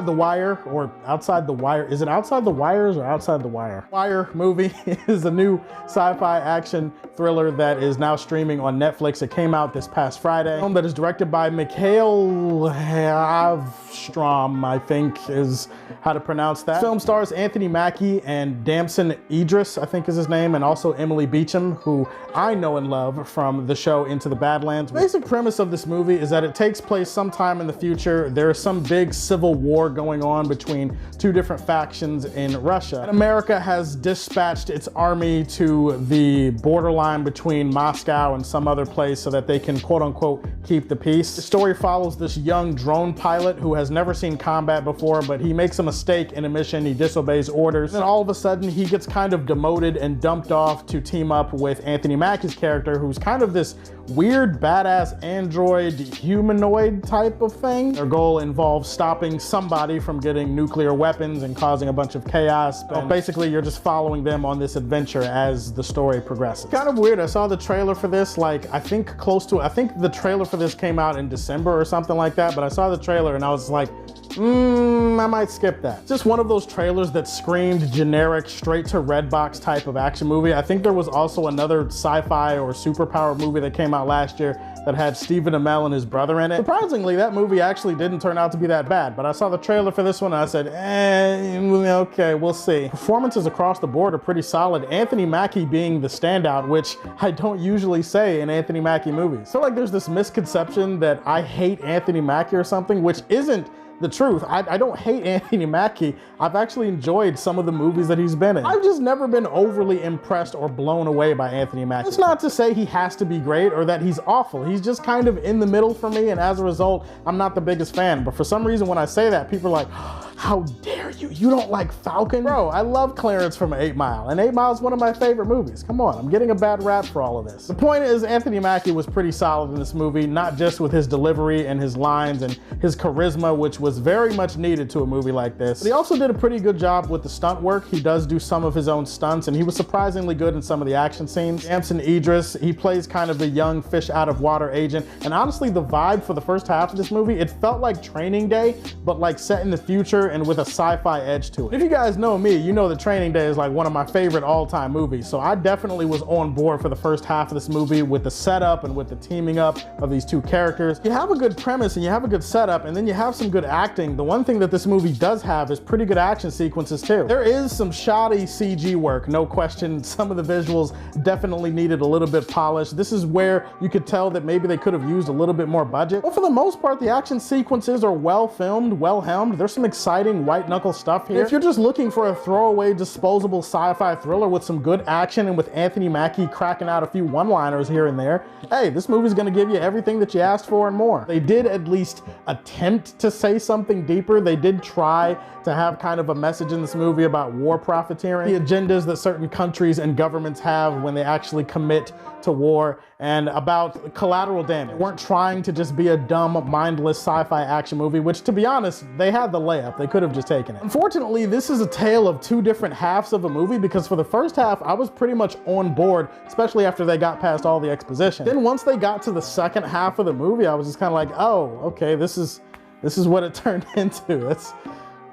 Outside the Wire, or Outside the Wire. Is it Outside the Wires or Outside the Wire? Wire movie is a new sci-fi action thriller that is now streaming on Netflix. It came out this past Friday. A film that is directed by Mikhail Avstrom, I think is how to pronounce that. The film stars Anthony Mackie and Samson Idris, I think is his name, and also Emily Beecham, who I know and love from the show Into the Badlands. The basic premise of this movie is that it takes place sometime in the future. There is some big civil war going on between two different factions in Russia. And America has dispatched its army to the borderline between Moscow and some other place so that they can, quote unquote, keep the peace. The story follows this young drone pilot who has never seen combat before, but he makes a mistake in a mission. He disobeys orders. And then all of a sudden he gets kind of demoted and dumped off to team up with Anthony Mackie's character, who's kind of this weird, badass android humanoid type of thing. Their goal involves stopping somebody from getting nuclear weapons and causing a bunch of chaos. And basically you're just following them on this adventure as the story progresses. Kind of weird. I saw the trailer for this, like, I think the trailer for this came out in December or something like that, but I saw the trailer and I was like, I might skip that. Just one of those trailers that screamed generic, straight to Redbox type of action movie. I think there was also another sci-fi or superpower movie that came out last year that had Stephen Amell and his brother in it. Surprisingly, that movie actually didn't turn out to be that bad, but I saw the trailer for this one and I said, okay, we'll see. Performances across the board are pretty solid. Anthony Mackie being the standout, which I don't usually say in Anthony Mackie movies. So like there's this misconception that I hate Anthony Mackie or something, which isn't the truth. I don't hate Anthony Mackie. I've actually enjoyed some of the movies that he's been in. I've just never been overly impressed or blown away by Anthony Mackie. It's not to say he has to be great or that he's awful. He's just kind of in the middle for me, and as a result, I'm not the biggest fan. But for some reason, when I say that, people are like, how dare you? You don't like Falcon? Bro, I love Clarence from 8 Mile, and 8 Mile is one of my favorite movies. Come on, I'm getting a bad rap for all of this. The point is, Anthony Mackie was pretty solid in this movie, not just with his delivery and his lines and his charisma, which was very much needed to a movie like this. But he also did a pretty good job with the stunt work. He does do some of his own stunts, and he was surprisingly good in some of the action scenes. Samson Idris, he plays kind of the young fish out of water agent, and honestly, the vibe for the first half of this movie, it felt like Training Day, but like set in the future and with a sci-fi edge to it. If you guys know me, you know that Training Day is like one of my favorite all-time movies, so I definitely was on board for the first half of this movie with the setup and with the teaming up of these two characters. You have a good premise and you have a good setup, and then you have some good acting. The one thing that this movie does have is pretty good action sequences too. There is some shoddy CG work, no question. Some of the visuals definitely needed a little bit polished. This is where you could tell that maybe they could have used a little bit more budget. But for the most part, the action sequences are well filmed, well helmed. There's some exciting white knuckle stuff here. If you're just looking for a throwaway, disposable sci-fi thriller with some good action and with Anthony Mackie cracking out a few one-liners here and there, hey, this movie's gonna give you everything that you asked for and more. They did at least attempt to say something deeper. They did try to have kind of a message in this movie about war profiteering, the agendas that certain countries and governments have when they actually commit to war, and about collateral damage. They weren't trying to just be a dumb, mindless sci-fi action movie, which, to be honest, they had the layup. They could have just taken it. Unfortunately, this is a tale of two different halves of a movie, because for the first half, I was pretty much on board, especially after they got past all the exposition. Then once they got to the second half of the movie, I was just kind of like, oh, okay, this is what it turned into.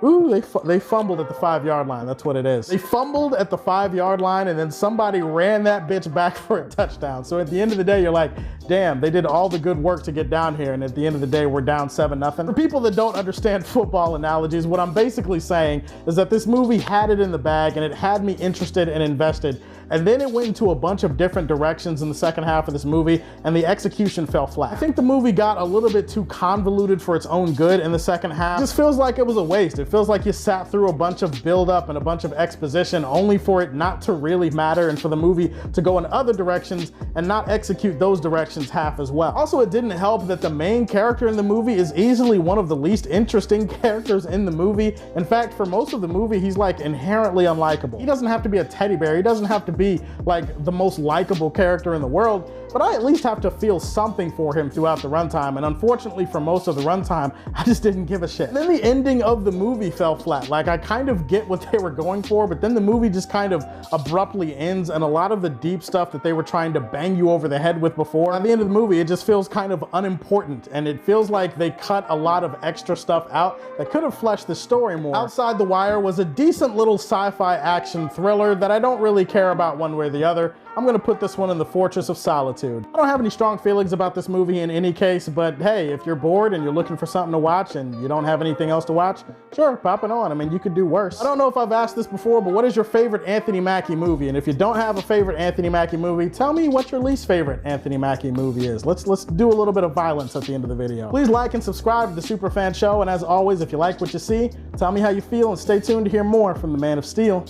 Ooh, they fumbled at the 5-yard line. That's what it is. They fumbled at the 5-yard line, and then somebody ran that bitch back for a touchdown. So at the end of the day, you're like, damn, they did all the good work to get down here, and at the end of the day, we're down 7-0. For people that don't understand football analogies, what I'm basically saying is that this movie had it in the bag, and it had me interested and invested, and then it went into a bunch of different directions in the second half of this movie, and the execution fell flat. I think the movie got a little bit too convoluted for its own good in the second half. It just feels like it was a waste. It feels like you sat through a bunch of build-up and a bunch of exposition only for it not to really matter, and for the movie to go in other directions and not execute those directions half as well. Also, it didn't help that the main character in the movie is easily one of the least interesting characters in the movie. In fact, for most of the movie, he's like inherently unlikable. He doesn't have to be a teddy bear. He doesn't have to be like the most likable character in the world, but I at least have to feel something for him throughout the runtime. And unfortunately for most of the runtime, I just didn't give a shit. And then the ending of the movie fell flat. Like, I kind of get what they were going for, but then the movie just kind of abruptly ends, and a lot of the deep stuff that they were trying to bang you over the head with before, at the end of the movie, it just feels kind of unimportant, and it feels like they cut a lot of extra stuff out that could have fleshed the story more. Outside the Wire was a decent little sci-fi action thriller that I don't really care about one way or the other. I'm gonna put this one in the Fortress of Solitude. I don't have any strong feelings about this movie in any case, but hey, if you're bored and you're looking for something to watch and you don't have anything else to watch, sure, pop it on. I mean, you could do worse. I don't know if I've asked this before, but what is your favorite Anthony Mackie movie? And if you don't have a favorite Anthony Mackie movie, tell me what your least favorite Anthony Mackie movie is. Let's do a little bit of violence at the end of the video. Please like and subscribe to the Superfan Show, and as always, if you like what you see, tell me how you feel and stay tuned to hear more from the Man of Steel.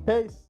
Peace.